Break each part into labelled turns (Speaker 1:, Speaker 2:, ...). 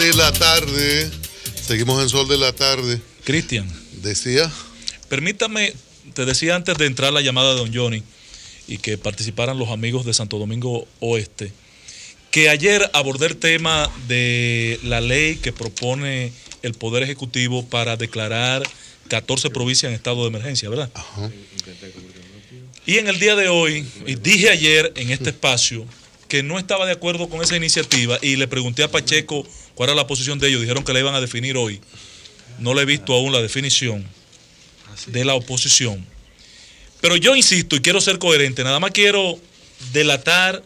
Speaker 1: de la tarde. Seguimos en Sol de la tarde.
Speaker 2: Cristian.
Speaker 1: Decía.
Speaker 2: Permítame, te decía antes de entrar la llamada de don Johnny y que participaran los amigos de Santo Domingo Oeste, que ayer abordé el tema de la ley que propone el Poder Ejecutivo para declarar 14 provincias en estado de emergencia, ¿verdad?
Speaker 1: Ajá.
Speaker 2: Y en el día de hoy, y dije ayer en este espacio que no estaba de acuerdo con esa iniciativa y le pregunté a Pacheco cuál era la posición de ellos. Dijeron que la iban a definir hoy. No le he visto aún la definición de la oposición. Pero yo insisto y quiero ser coherente. Nada más quiero delatar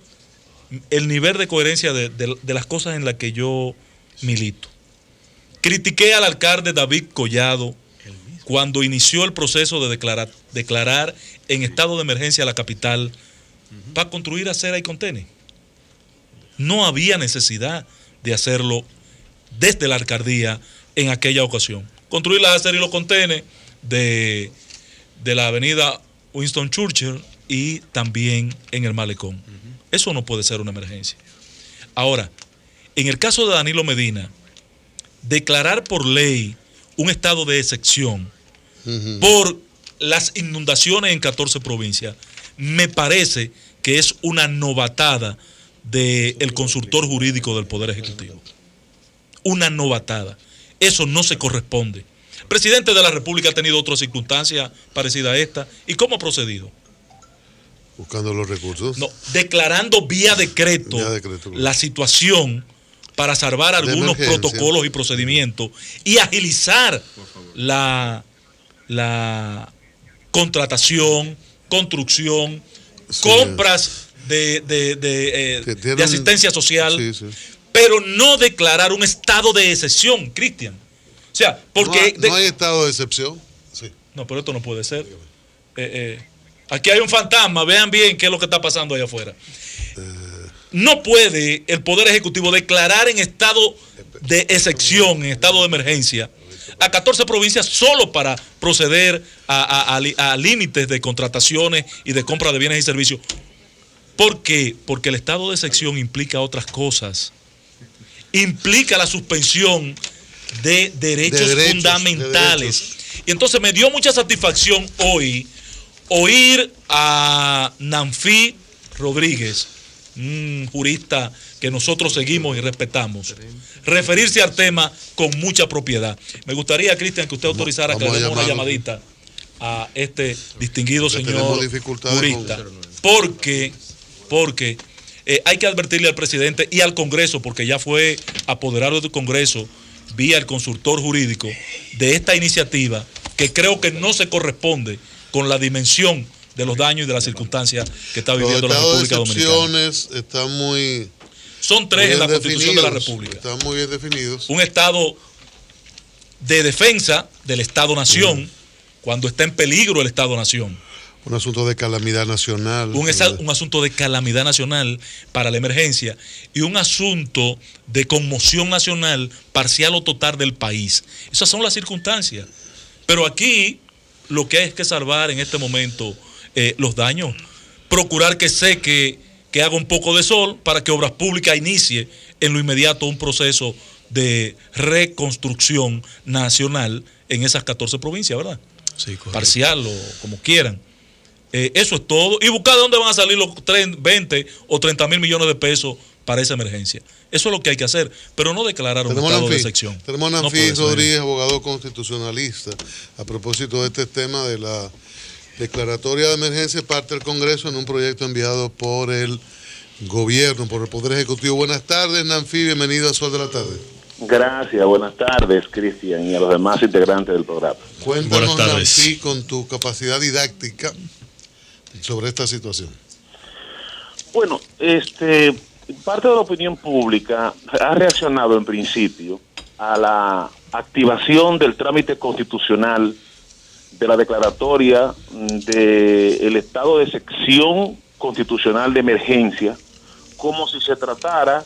Speaker 2: el nivel de coherencia de las cosas en las que yo milito. Critiqué al alcalde David Collado cuando inició el proceso de declarar en estado de emergencia la capital para construir acera y contenes. No había necesidad de hacerlo desde la alcaldía en aquella ocasión. Construir las aceras y los contenes de la avenida Winston Churchill y también en el Malecón. Eso no puede ser una emergencia. Ahora, en el caso de Danilo Medina, declarar por ley un estado de excepción por las inundaciones en 14 provincias, me parece que es una novatada del consultor jurídico del Poder Ejecutivo. Una novatada. Eso no se corresponde. El presidente de la República ha tenido otra circunstancia parecida a esta. ¿Y cómo ha procedido?
Speaker 1: Buscando los recursos.
Speaker 2: No, declarando vía decreto la situación para salvar algunos protocolos y procedimientos y agilizar la contratación, construcción, compras de asistencia social, pero no declarar un estado de excepción, Cristian. O sea, porque...
Speaker 1: No hay estado de excepción. Sí.
Speaker 2: No, pero esto no puede ser. Aquí hay un fantasma, vean bien qué es lo que está pasando allá afuera. No puede el Poder Ejecutivo declarar en estado de excepción, en estado de emergencia, a 14 provincias solo para proceder a límites de contrataciones y de compra de bienes y servicios. ¿Por qué? Porque el estado de excepción implica otras cosas. Implica la suspensión de derechos fundamentales. Y entonces me dio mucha satisfacción hoy oír a Nanfi Rodríguez, un jurista que nosotros seguimos y respetamos, referirse al tema con mucha propiedad. Me gustaría, Cristian, que usted autorizara que le demos una llamadita a este distinguido señor jurista, porque hay que advertirle al presidente y al Congreso, porque ya fue apoderado del Congreso vía el consultor jurídico de esta iniciativa, que creo que no se corresponde con la dimensión de los daños y de las circunstancias que está viviendo la República Dominicana.
Speaker 1: Están muy...
Speaker 2: Son tres en la Constitución de la República.
Speaker 1: Están muy bien definidos.
Speaker 2: Un estado de defensa del Estado-Nación, cuando está en peligro el Estado-Nación.
Speaker 1: Un asunto de calamidad nacional.
Speaker 2: Un asunto de calamidad nacional para la emergencia y un asunto de conmoción nacional parcial o total del país. Esas son las circunstancias. Pero aquí lo que hay es que salvar en este momento los daños. Procurar que seque, que haga un poco de sol para que Obras Públicas inicie en lo inmediato un proceso de reconstrucción nacional en esas 14 provincias, ¿verdad?
Speaker 3: Sí, correcto.
Speaker 2: Parcial o como quieran. Eso es todo. Y buscar de dónde van a salir los 20 o 30 mil millones de pesos para esa emergencia. Eso es lo que hay que hacer, pero no declarar un estado de excepción.
Speaker 1: Tenemos a Nanfi Rodríguez, abogado constitucionalista, a propósito de este tema de la declaratoria de emergencia parte del Congreso en un proyecto enviado por el gobierno, por el Poder Ejecutivo. Buenas tardes, Nanfi, bienvenido a Sol de la Tarde.
Speaker 4: Gracias, buenas tardes, Cristian, y a los demás integrantes del programa.
Speaker 1: Cuéntanos, Nanfi, con tu capacidad didáctica sobre esta situación.
Speaker 4: Bueno, parte de la opinión pública ha reaccionado en principio a la activación del trámite constitucional de la declaratoria del estado de excepción constitucional de emergencia, como si se tratara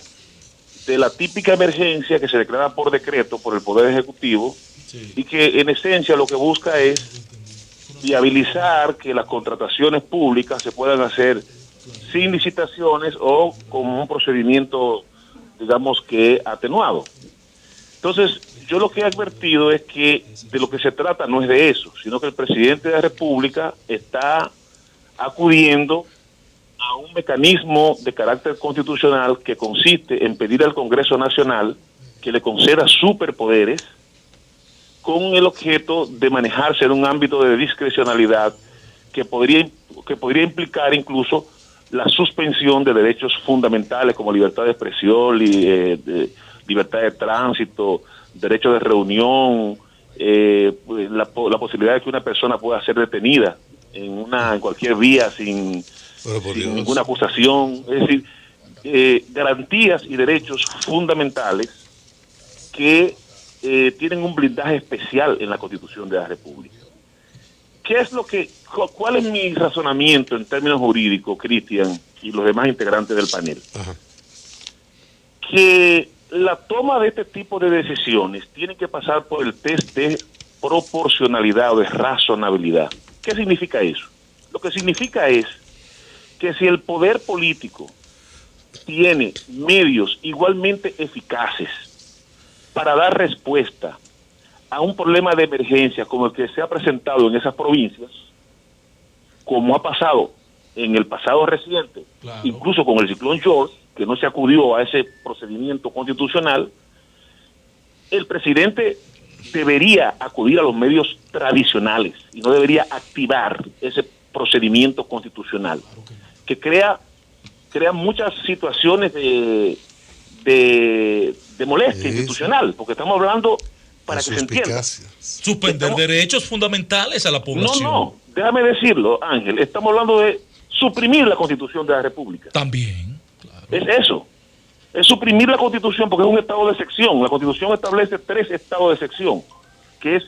Speaker 4: de la típica emergencia que se declara por decreto por el Poder Ejecutivo, sí, y que en esencia lo que busca es viabilizar que las contrataciones públicas se puedan hacer sin licitaciones o con un procedimiento, digamos que atenuado. Entonces, yo lo que he advertido es que de lo que se trata no es de eso, sino que el presidente de la República está acudiendo a un mecanismo de carácter constitucional que consiste en pedir al Congreso Nacional que le conceda superpoderes con el objeto de manejarse en un ámbito de discrecionalidad que podría implicar incluso la suspensión de derechos fundamentales como libertad de expresión, libertad de tránsito, derecho de reunión, la posibilidad de que una persona pueda ser detenida en cualquier vía sin ninguna acusación, es decir, garantías y derechos fundamentales que tienen un blindaje especial en la Constitución de la República. ¿Cuál es mi razonamiento en términos jurídicos, Cristian, y los demás integrantes del panel?
Speaker 1: Ajá.
Speaker 4: Que la toma de este tipo de decisiones tiene que pasar por el test de proporcionalidad o de razonabilidad. ¿Qué significa eso? Lo que significa es que si el poder político tiene medios igualmente eficaces para dar respuesta a un problema de emergencia como el que se ha presentado en esas provincias, como ha pasado en el pasado reciente, claro, incluso con el ciclón George, que no se acudió a ese procedimiento constitucional, el presidente debería acudir a los medios tradicionales y no debería activar ese procedimiento constitucional, que crea muchas situaciones de molestia institucional, porque estamos hablando, para que se entienda,
Speaker 2: suspender derechos fundamentales a la población.
Speaker 4: No, déjame decirlo, Ángel, estamos hablando de suprimir la Constitución de la República.
Speaker 2: También, claro.
Speaker 4: Es eso, es suprimir la Constitución porque es un estado de sección. La Constitución establece 3 estados de sección, que es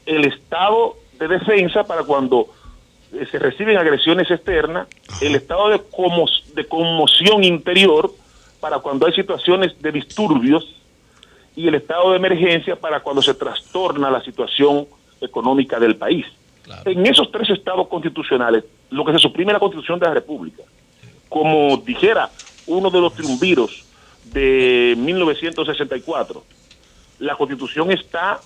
Speaker 4: el estado de defensa para cuando se reciben agresiones externas, el estado de conmoción interior para cuando hay situaciones de disturbios, y el estado de emergencia para cuando se trastorna la situación económica del país. Claro. En esos 3 estados constitucionales, lo que se suprime es la Constitución de la República. Como dijera uno de los triunviros de 1964, la Constitución está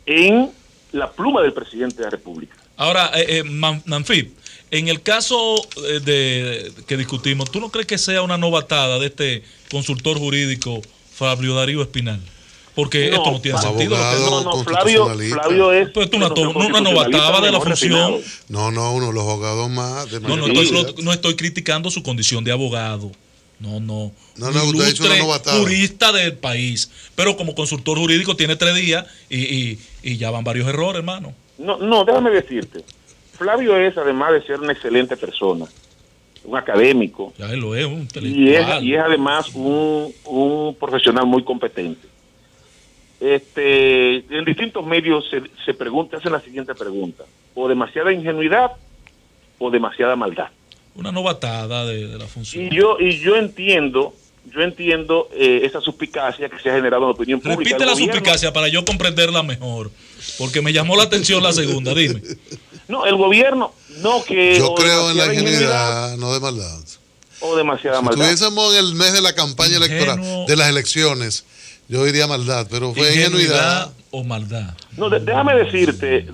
Speaker 4: en la pluma del presidente de la República.
Speaker 2: Ahora, Manfit, en el caso que discutimos, ¿tú no crees que sea una novatada de este consultor jurídico Flavio Darío Espinal? Porque esto no tiene sentido.
Speaker 4: Flavio es
Speaker 2: una novatada de la función.
Speaker 1: No, uno de los abogados más.
Speaker 2: No estoy criticando su condición de abogado. No,
Speaker 1: usted ha dicho una novatada.
Speaker 2: Jurista del país. Pero como consultor jurídico tiene 3 días y ya van varios errores, hermano.
Speaker 4: No, déjame decirte. Flavio es, además de ser una excelente persona, un académico,
Speaker 2: ya lo es, un
Speaker 4: intelectual, y es además un profesional muy competente. En distintos medios se hacen la siguiente pregunta: o demasiada ingenuidad o demasiada maldad.
Speaker 2: Una novatada de la función.
Speaker 4: Y yo entiendo esa suspicacia que se ha generado en la opinión pública.
Speaker 2: Repite la suspicacia para yo comprenderla mejor, porque me llamó la atención la segunda, dime.
Speaker 4: No, el gobierno, no que...
Speaker 1: Yo creo en la ingenuidad, no de maldad.
Speaker 4: O demasiada maldad.
Speaker 1: Si estuviésemos en el mes de la campaña electoral, de las elecciones, yo diría maldad, pero fue ingenuidad.
Speaker 2: O maldad.
Speaker 4: No, déjame decirte,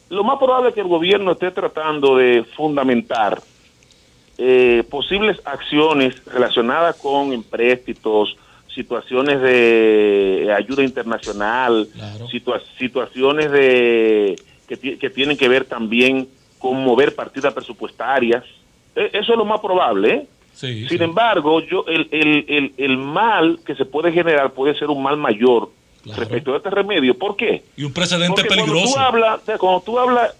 Speaker 4: lo más probable es que el gobierno esté tratando de fundamentar posibles acciones relacionadas con empréstitos, situaciones de ayuda internacional, claro, situaciones que tienen que ver también con mover partidas presupuestarias. Eso es lo más probable, ¿eh?
Speaker 2: Sí,
Speaker 4: Sin embargo, el mal que se puede generar puede ser un mal mayor, claro, respecto a este remedio. ¿Por qué?
Speaker 2: Y un precedente peligroso.
Speaker 4: Cuando tú hablas,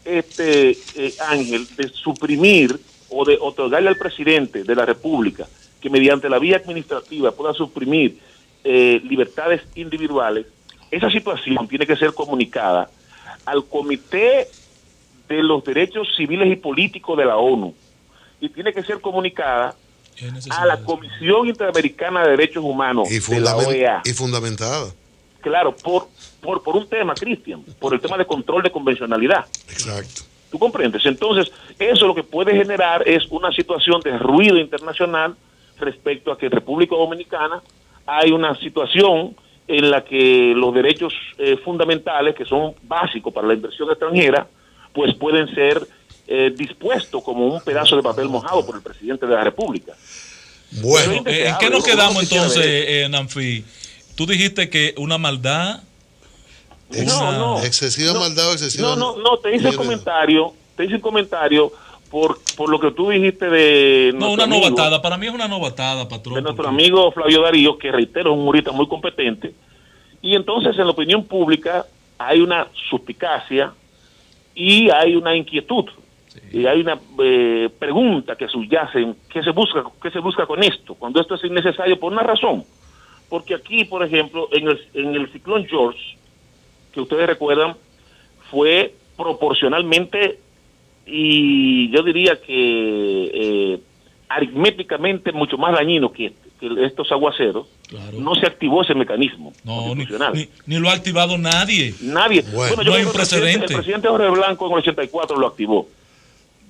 Speaker 4: Ángel, de suprimir o de otorgarle al presidente de la República que mediante la vía administrativa pueda suprimir libertades individuales, esa situación tiene que ser comunicada al Comité de los Derechos Civiles y Políticos de la ONU y tiene que ser comunicada a la Comisión Interamericana de Derechos Humanos de la OEA.
Speaker 1: Y fundamentada.
Speaker 4: Claro, por un tema, Cristian, por el tema de control de convencionalidad.
Speaker 1: Exacto.
Speaker 4: ¿Tú comprendes? Entonces, eso lo que puede generar es una situación de ruido internacional respecto a que en República Dominicana hay una situación en la que los derechos fundamentales, que son básicos para la inversión extranjera, pues pueden ser dispuestos como un pedazo de papel mojado por el presidente de la República.
Speaker 2: Bueno, ¿en qué nos quedamos entonces, Nanfi? Tú dijiste que una maldad...
Speaker 1: excesiva maldad o excesiva...
Speaker 4: No, te hice el comentario por lo que tú dijiste de...
Speaker 2: No, una novatada, para mí es una novatada, patrón.
Speaker 4: De nuestro amigo Flavio Darío, que reitero, es un jurista muy competente. Y entonces en la opinión pública hay una suspicacia y hay una inquietud. Sí. Y hay una pregunta que subyace, ¿qué se busca con esto? Cuando esto es innecesario por una razón. Porque aquí, por ejemplo, en el ciclón George, que ustedes recuerdan, fue proporcionalmente y yo diría que aritméticamente mucho más dañino que estos aguaceros. Claro. No se activó ese mecanismo constitucional.
Speaker 2: Ni lo ha activado nadie.
Speaker 4: Bueno,
Speaker 2: no hay un precedente.
Speaker 4: El presidente Jorge Blanco en el 84 lo activó,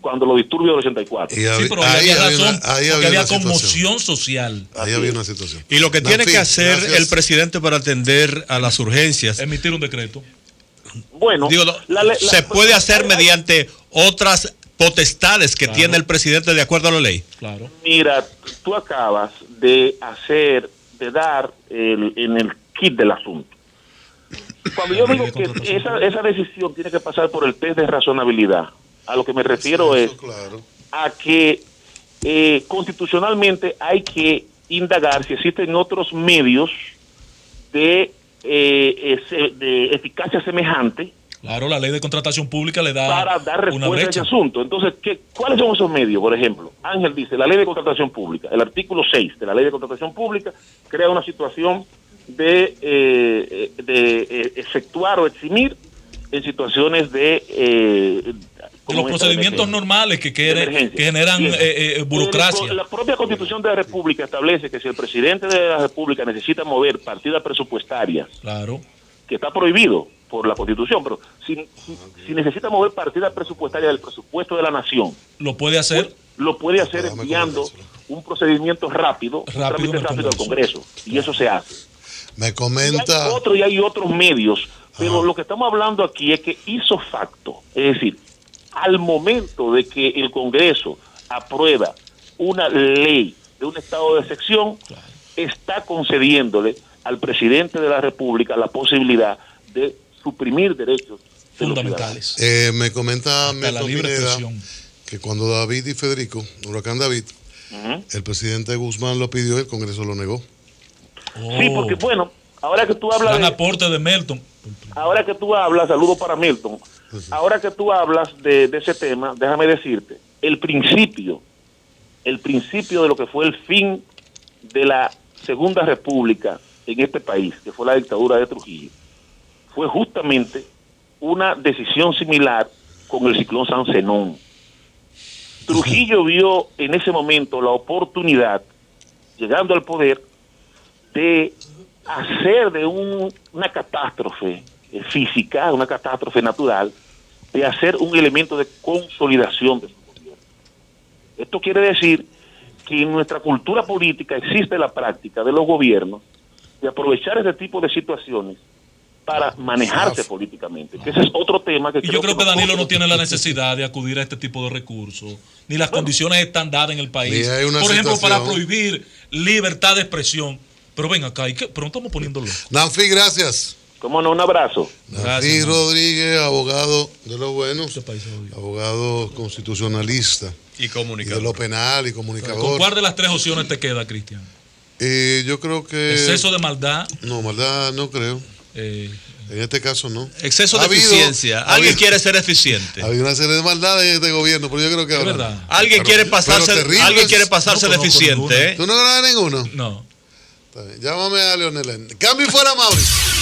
Speaker 4: cuando los disturbios del 84.
Speaker 2: Sí, pero ahí había razón, porque había conmoción social.
Speaker 1: Ahí había una situación.
Speaker 3: Y lo que tiene que hacer el presidente para atender a las urgencias...
Speaker 2: Emitir un decreto.
Speaker 4: Bueno,
Speaker 3: se puede hacer mediante otras potestades que tiene el presidente de acuerdo a la ley.
Speaker 2: Claro.
Speaker 4: Mira, tú acabas de dar en el kit del asunto. Cuando yo digo que esa decisión tiene que pasar por el test de razonabilidad, a lo que me refiero es a que constitucionalmente hay que indagar si existen otros medios de eficacia semejante.
Speaker 2: Claro, la ley de contratación pública le da
Speaker 4: para dar respuesta a ese asunto. Entonces, ¿cuáles son esos medios? Por ejemplo, Ángel dice, la ley de contratación pública, el artículo 6 de la ley de contratación pública crea una situación de efectuar o eximir en situaciones de
Speaker 2: los procedimientos normales que generan burocracia.
Speaker 4: La propia Constitución de la República establece que si el presidente de la República necesita mover partidas presupuestarias,
Speaker 2: claro,
Speaker 4: que está prohibido por la Constitución, pero si necesita mover partidas presupuestarias del presupuesto de la nación,
Speaker 2: lo puede hacer.
Speaker 4: Lo puede hacer enviando un procedimiento rápido, un trámite rápido al Congreso, y eso se hace.
Speaker 1: Me comenta.
Speaker 4: Y hay otros medios, pero lo que estamos hablando aquí es que hizo facto, es decir, al momento de que el Congreso aprueba una ley de un estado de excepción, está concediéndole al presidente de la República la posibilidad de suprimir derechos
Speaker 2: fundamentales.
Speaker 1: Me comenta Meto Pineda que cuando David y Federico, Huracán David, el presidente Guzmán lo pidió y el Congreso lo negó.
Speaker 4: Sí, porque bueno, ahora que tú hablas...
Speaker 2: aporte de Milton.
Speaker 4: Ahora que tú hablas, saludo para Milton. Ahora que tú hablas de ese tema, déjame decirte, el principio de lo que fue el fin de la Segunda República en este país, que fue la dictadura de Trujillo, fue justamente una decisión similar con el ciclón San Zenón. Trujillo vio en ese momento la oportunidad, llegando al poder, de hacer de una catástrofe física, una catástrofe natural, de hacer un elemento de consolidación de su gobierno. Esto quiere decir que en nuestra cultura política existe la práctica de los gobiernos de aprovechar este tipo de situaciones para manejarse políticamente, que ese es otro tema que
Speaker 2: yo creo que Danilo no tiene la necesidad de acudir a este tipo de recursos, ni las condiciones están dadas en el país, por ejemplo, para prohibir libertad de expresión. Pero ven acá, pero no estamos poniéndolo.
Speaker 1: Nanfi, gracias.
Speaker 4: Cómo no, un abrazo.
Speaker 1: Nanfi Rodríguez, abogado de los buenos, abogado constitucionalista
Speaker 3: y comunicador.
Speaker 1: De lo penal y comunicador.
Speaker 2: ¿Con cuál de las tres opciones te queda, Cristian?
Speaker 1: Yo creo que...
Speaker 2: ¿Exceso de maldad?
Speaker 1: No, maldad no creo. En este caso no.
Speaker 3: Exceso de eficiencia. Alguien quiere ser eficiente.
Speaker 1: Hay una serie de maldades en este gobierno, pero yo creo que...
Speaker 2: Es verdad.
Speaker 3: Alguien quiere pasarse de eficiente.
Speaker 1: ¿Tú no ganas ninguno?
Speaker 2: No.
Speaker 1: Está bien. Llámame a Leonel. Cambio y fuera, Mauricio.